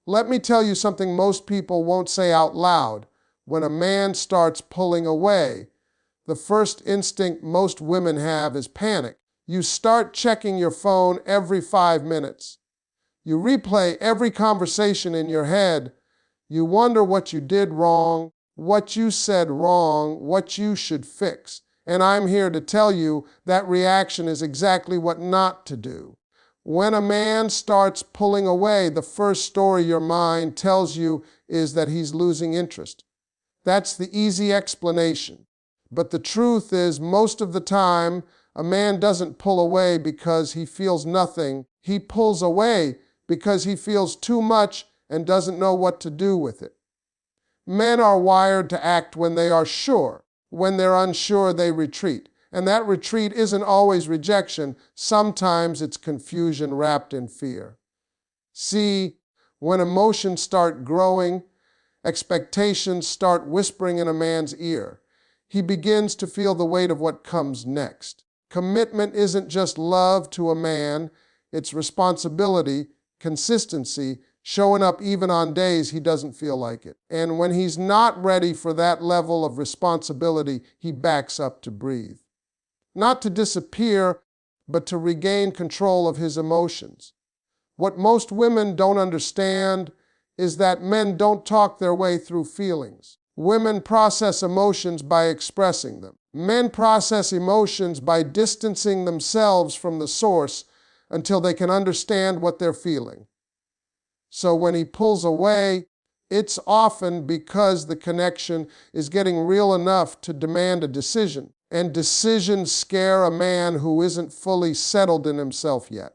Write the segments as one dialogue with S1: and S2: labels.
S1: Let me tell you something most people won't say out loud. When a man starts pulling away, the first instinct most women have is panic. You start checking your phone every 5 minutes. You replay every conversation in your head. You wonder what you did wrong, what you said wrong, what you should fix. And I'm here to tell you that reaction is exactly what not to do. When a man starts pulling away, the first story your mind tells you is that he's losing interest. That's the easy explanation. But the truth is, most of the time, a man doesn't pull away because he feels nothing. He pulls away because he feels too much and doesn't know what to do with it. Men are wired to act when they are sure. When they're unsure, they retreat. And that retreat isn't always rejection. Sometimes it's confusion wrapped in fear. See, when emotions start growing, expectations start whispering in a man's ear. He begins to feel the weight of what comes next. Commitment isn't just love to a man, it's responsibility, consistency, showing up even on days he doesn't feel like it. And when he's not ready for that level of responsibility, he backs up to breathe. Not to disappear, but to regain control of his emotions. What most women don't understand is that men don't talk their way through feelings. Women process emotions by expressing them. Men process emotions by distancing themselves from the source until they can understand what they're feeling. So when he pulls away, it's often because the connection is getting real enough to demand a decision. And decisions scare a man who isn't fully settled in himself yet.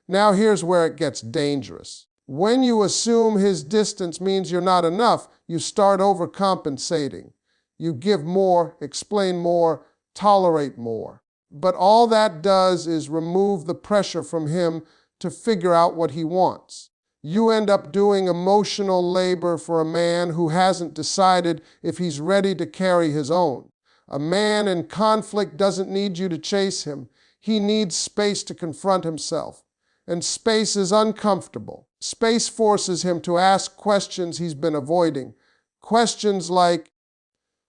S1: Now here's where it gets dangerous. When you assume his distance means you're not enough, you start overcompensating. You give more, explain more, tolerate more. But all that does is remove the pressure from him to figure out what he wants. You end up doing emotional labor for a man who hasn't decided if he's ready to carry his own. A man in conflict doesn't need you to chase him. He needs space to confront himself. And space is uncomfortable. Space forces him to ask questions he's been avoiding. Questions like,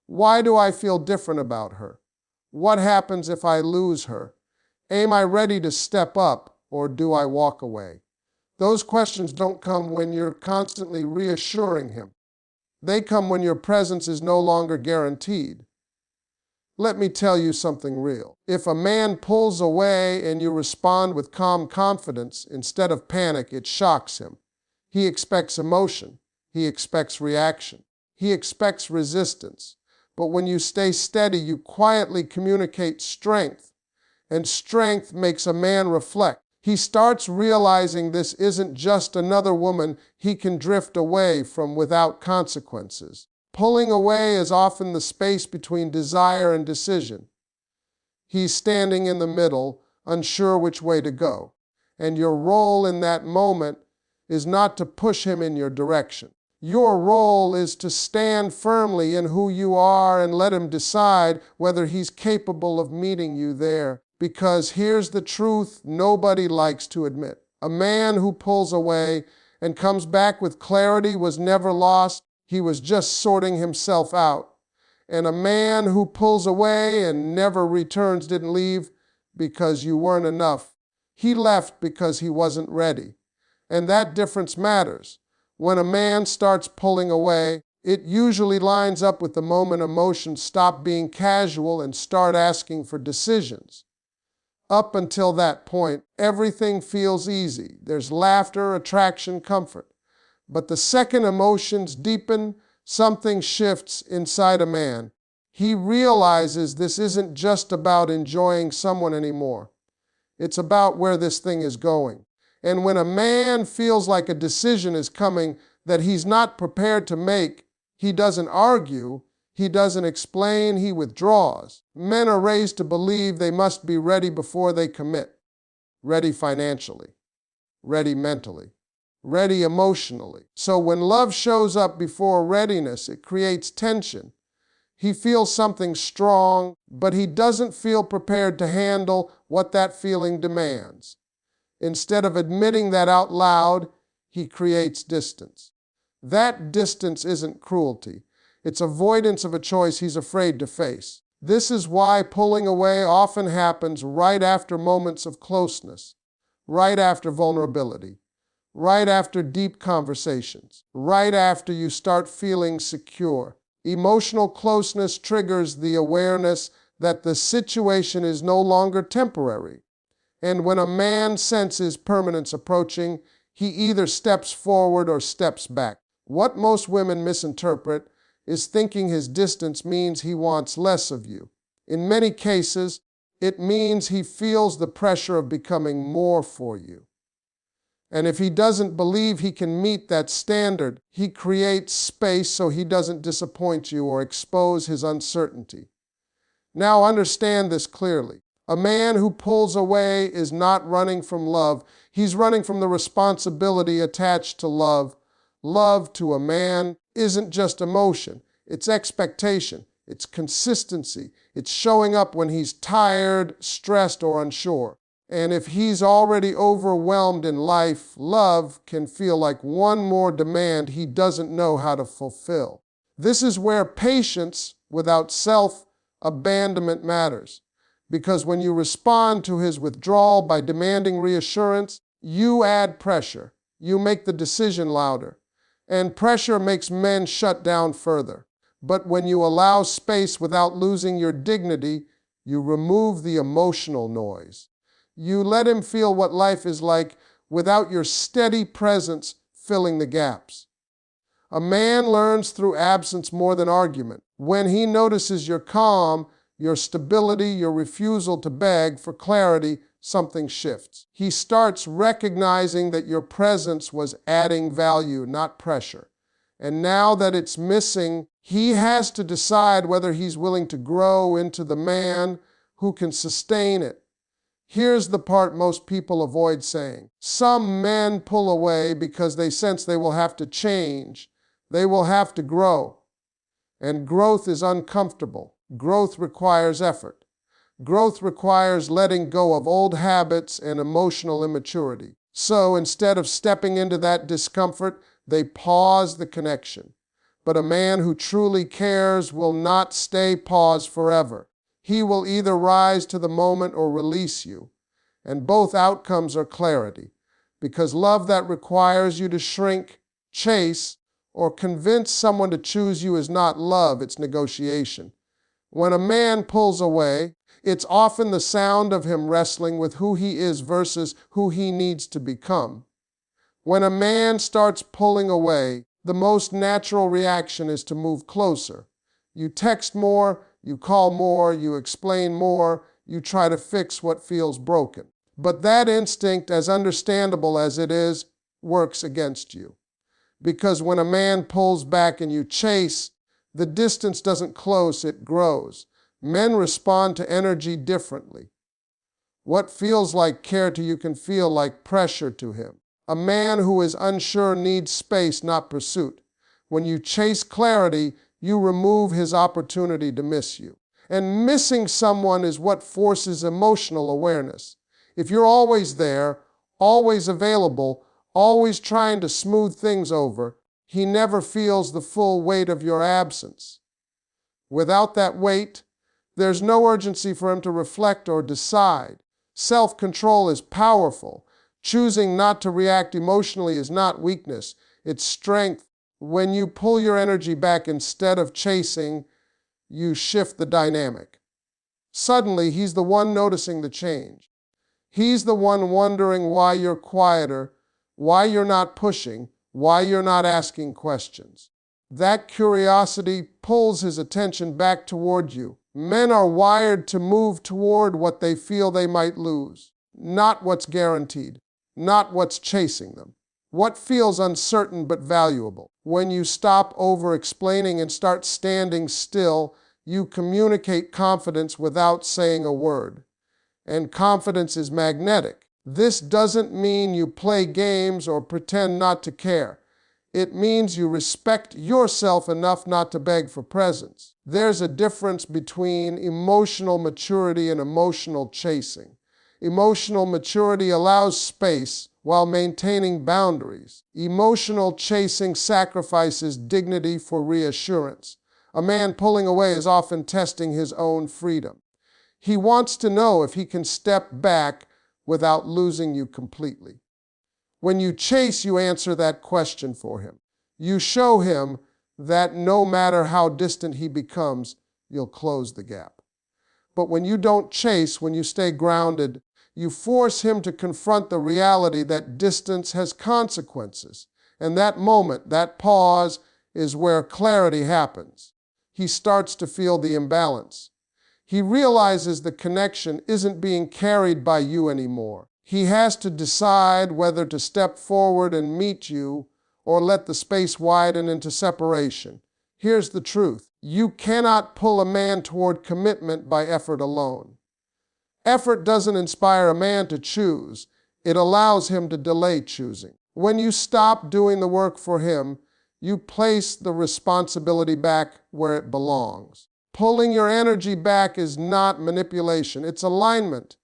S1: why do I feel different about her? What happens if I lose her? Am I ready to step up, or do I walk away? Those questions don't come when you're constantly reassuring him. They come when your presence is no longer guaranteed. Let me tell you something real. If a man pulls away and you respond with calm confidence instead of panic, it shocks him. He expects emotion. He expects reaction. He expects resistance. But when you stay steady, you quietly communicate strength. And strength makes a man reflect. He starts realizing this isn't just another woman he can drift away from without consequences. Pulling away is often the space between desire and decision. He's standing in the middle, unsure which way to go. And your role in that moment is not to push him in your direction. Your role is to stand firmly in who you are and let him decide whether he's capable of meeting you there. Because here's the truth nobody likes to admit. A man who pulls away and comes back with clarity was never lost. He was just sorting himself out. And a man who pulls away and never returns didn't leave because you weren't enough. He left because he wasn't ready. And that difference matters. When a man starts pulling away, it usually lines up with the moment emotions stop being casual and start asking for decisions. Up until that point, everything feels easy. There's laughter, attraction, comfort. But the second emotions deepen, something shifts inside a man. He realizes this isn't just about enjoying someone anymore. It's about where this thing is going. And when a man feels like a decision is coming that he's not prepared to make, he doesn't argue, he doesn't explain, he withdraws. Men are raised to believe they must be ready before they commit. Ready financially, ready mentally, ready emotionally. So when love shows up before readiness, it creates tension. He feels something strong, but he doesn't feel prepared to handle what that feeling demands. Instead of admitting that out loud, he creates distance. That distance isn't cruelty. It's avoidance of a choice he's afraid to face. This is why pulling away often happens right after moments of closeness, right after vulnerability, right after deep conversations, right after you start feeling secure. Emotional closeness triggers the awareness that the situation is no longer temporary. And when a man senses permanence approaching, he either steps forward or steps back. What most women misinterpret is thinking his distance means he wants less of you. In many cases, it means he feels the pressure of becoming more for you. And if he doesn't believe he can meet that standard, he creates space so he doesn't disappoint you or expose his uncertainty. Now understand this clearly. A man who pulls away is not running from love. He's running from the responsibility attached to love. Love to a man isn't just emotion. It's expectation. It's consistency. It's showing up when he's tired, stressed, or unsure. And if he's already overwhelmed in life, love can feel like one more demand he doesn't know how to fulfill. This is where patience without self-abandonment matters. Because when you respond to his withdrawal by demanding reassurance, you add pressure. You make the decision louder. And pressure makes men shut down further. But when you allow space without losing your dignity, you remove the emotional noise. You let him feel what life is like without your steady presence filling the gaps. A man learns through absence more than argument. When he notices your calm, your stability, your refusal to beg for clarity, something shifts. He starts recognizing that your presence was adding value, not pressure. And now that it's missing, he has to decide whether he's willing to grow into the man who can sustain it. Here's the part most people avoid saying. Some men pull away because they sense they will have to change. They will have to grow. And growth is uncomfortable. Growth requires effort. Growth requires letting go of old habits and emotional immaturity. So instead of stepping into that discomfort, they pause the connection. But a man who truly cares will not stay paused forever. He will either rise to the moment or release you. And both outcomes are clarity. Because love that requires you to shrink, chase, or convince someone to choose you is not love, it's negotiation. When a man pulls away, it's often the sound of him wrestling with who he is versus who he needs to become. When a man starts pulling away, the most natural reaction is to move closer. You text more, you call more, you explain more, you try to fix what feels broken. But that instinct, as understandable as it is, works against you. Because when a man pulls back and you chase, the distance doesn't close, it grows. Men respond to energy differently. What feels like care to you can feel like pressure to him. A man who is unsure needs space, not pursuit. When you chase clarity, you remove his opportunity to miss you. And missing someone is what forces emotional awareness. If you're always there, always available, always trying to smooth things over, he never feels the full weight of your absence. Without that weight, there's no urgency for him to reflect or decide. Self-control is powerful. Choosing not to react emotionally is not weakness, it's strength. When you pull your energy back instead of chasing, you shift the dynamic. Suddenly, he's the one noticing the change. He's the one wondering why you're quieter, why you're not pushing, why you're not asking questions. That curiosity pulls his attention back toward you. Men are wired to move toward what they feel they might lose, not what's guaranteed, not what's chasing them. What feels uncertain but valuable. When you stop over-explaining and start standing still, you communicate confidence without saying a word. And confidence is magnetic. This doesn't mean you play games or pretend not to care. It means you respect yourself enough not to beg for presence. There's a difference between emotional maturity and emotional chasing. Emotional maturity allows space while maintaining boundaries. Emotional chasing sacrifices dignity for reassurance. A man pulling away is often testing his own freedom. He wants to know if he can step back without losing you completely. When you chase, you answer that question for him. You show him that no matter how distant he becomes, you'll close the gap. But when you don't chase, when you stay grounded, you force him to confront the reality that distance has consequences. And that moment, that pause, is where clarity happens. He starts to feel the imbalance. He realizes the connection isn't being carried by you anymore. He has to decide whether to step forward and meet you or let the space widen into separation. Here's the truth. You cannot pull a man toward commitment by effort alone. Effort doesn't inspire a man to choose. It allows him to delay choosing. When you stop doing the work for him, you place the responsibility back where it belongs. Pulling your energy back is not manipulation, it's alignment.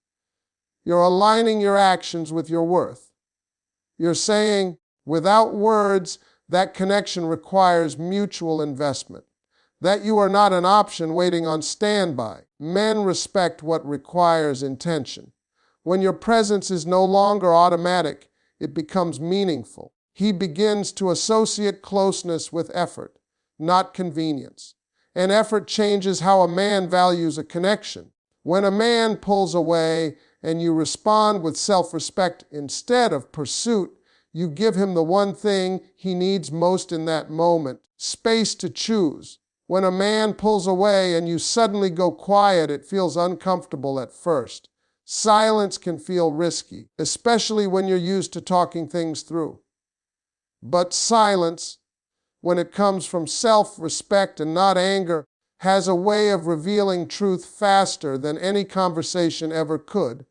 S1: You're aligning your actions with your worth. You're saying, without words, that connection requires mutual investment. That you are not an option waiting on standby. Men respect what requires intention. When your presence is no longer automatic, it becomes meaningful. He begins to associate closeness with effort, not convenience. And effort changes how a man values a connection. When a man pulls away and you respond with self-respect instead of pursuit, you give him the one thing he needs most in that moment, space to choose. When a man pulls away and you suddenly go quiet, it feels uncomfortable at first. Silence can feel risky, especially when you're used to talking things through. But silence, when it comes from self-respect and not anger, has a way of revealing truth faster than any conversation ever could.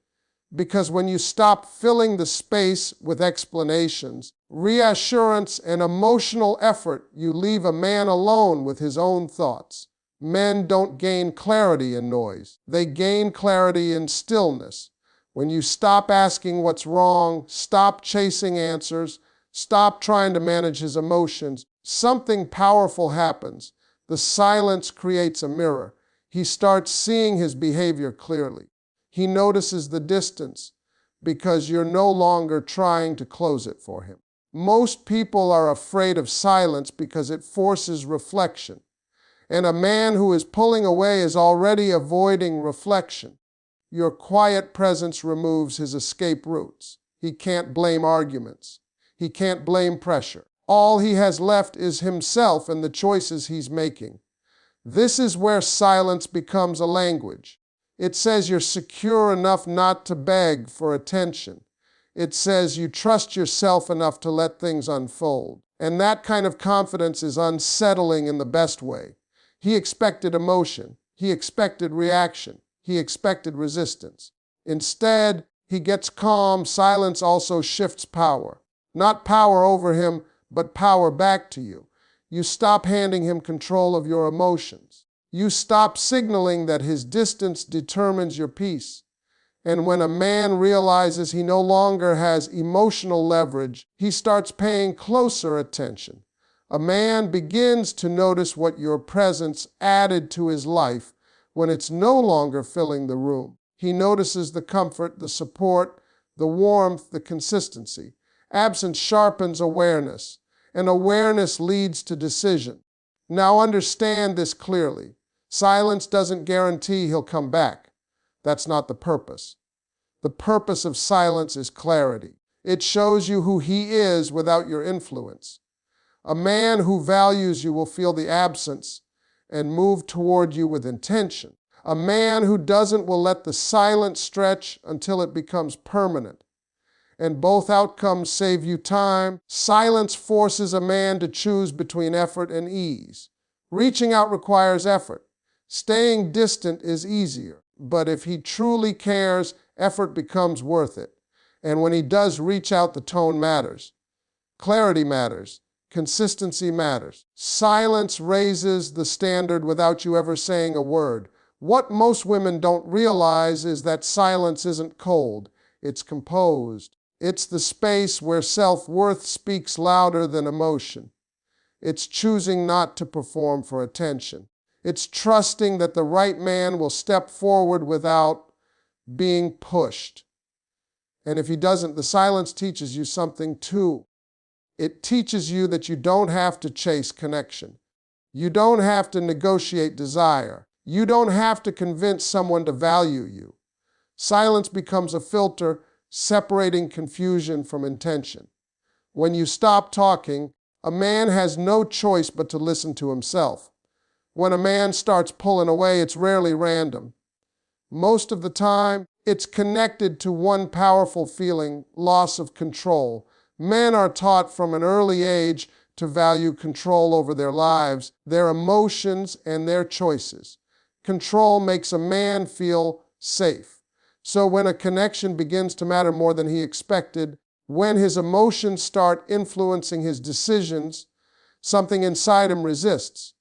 S1: Because when you stop filling the space with explanations, reassurance, and emotional effort, you leave a man alone with his own thoughts. Men don't gain clarity in noise. They gain clarity in stillness. When you stop asking what's wrong, stop chasing answers, stop trying to manage his emotions, something powerful happens. The silence creates a mirror. He starts seeing his behavior clearly. He notices the distance because you're no longer trying to close it for him. Most people are afraid of silence because it forces reflection. And a man who is pulling away is already avoiding reflection. Your quiet presence removes his escape routes. He can't blame arguments. He can't blame pressure. All he has left is himself and the choices he's making. This is where silence becomes a language. It says you're secure enough not to beg for attention. It says you trust yourself enough to let things unfold. And that kind of confidence is unsettling in the best way. He expected emotion. He expected reaction. He expected resistance. Instead, he gets calm. Silence also shifts power. Not power over him, but power back to you. You stop handing him control of your emotions. You stop signaling that his distance determines your peace. And when a man realizes he no longer has emotional leverage, he starts paying closer attention. A man begins to notice what your presence added to his life when it's no longer filling the room. He notices the comfort, the support, the warmth, the consistency. Absence sharpens awareness, and awareness leads to decision. Now understand this clearly. Silence doesn't guarantee he'll come back. That's not the purpose. The purpose of silence is clarity. It shows you who he is without your influence. A man who values you will feel the absence and move toward you with intention. A man who doesn't will let the silence stretch until it becomes permanent. And both outcomes save you time. Silence forces a man to choose between effort and ease. Reaching out requires effort. Staying distant is easier. But if he truly cares, effort becomes worth it. And when he does reach out, the tone matters. Clarity matters. Consistency matters. Silence raises the standard without you ever saying a word. What most women don't realize is that silence isn't cold, it's composed. It's the space where self-worth speaks louder than emotion. It's choosing not to perform for attention. It's trusting that the right man will step forward without being pushed. And if he doesn't, the silence teaches you something too. It teaches you that you don't have to chase connection. You don't have to negotiate desire. You don't have to convince someone to value you. Silence becomes a filter separating confusion from intention. When you stop talking, a man has no choice but to listen to himself. When a man starts pulling away, it's rarely random. Most of the time, it's connected to one powerful feeling, loss of control. Men are taught from an early age to value control over their lives, their emotions, and their choices. Control makes a man feel safe. So when a connection begins to matter more than he expected, when his emotions start influencing his decisions, something inside him resists.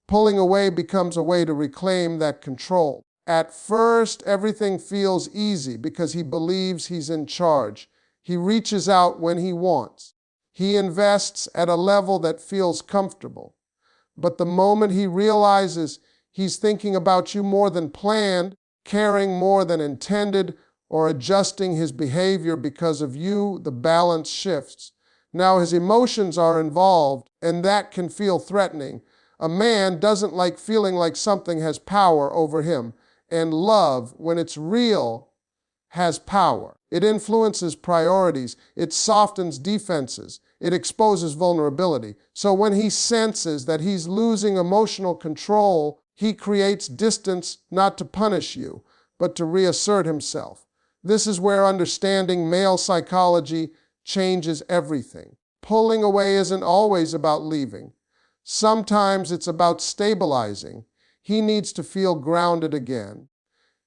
S1: Pulling away becomes a way to reclaim that control. At first, everything feels easy because he believes he's in charge. He reaches out when he wants. He invests at a level that feels comfortable. But the moment he realizes he's thinking about you more than planned, caring more than intended, or adjusting his behavior because of you, the balance shifts. Now his emotions are involved, and that can feel threatening. A man doesn't like feeling like something has power over him, and love, when it's real, has power. It influences priorities, it softens defenses, it exposes vulnerability. So when he senses that he's losing emotional control, he creates distance not to punish you, but to reassert himself. This is where understanding male psychology changes everything. Pulling away isn't always about leaving. Sometimes it's about stabilizing. He needs to feel grounded again.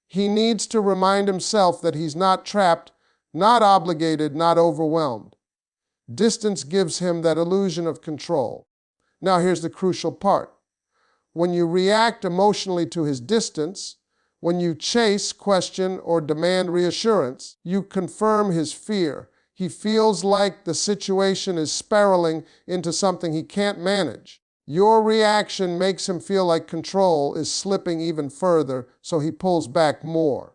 S1: He needs to remind himself that he's not trapped, not obligated, not overwhelmed. Distance gives him that illusion of control. Now here's the crucial part. When you react emotionally to his distance, when you chase, question, or demand reassurance, you confirm his fear. He feels like the situation is spiraling into something he can't manage. Your reaction makes him feel like control is slipping even further, so he pulls back more.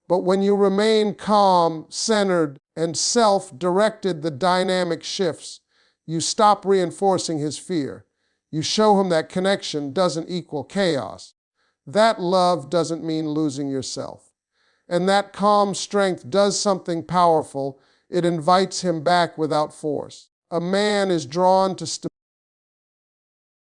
S1: But when you remain calm, centered, and self-directed, the dynamic shifts. You stop reinforcing his fear. You show him that connection doesn't equal chaos. That love doesn't mean losing yourself. And that calm strength does something powerful. It invites him back without force. A man is drawn to stability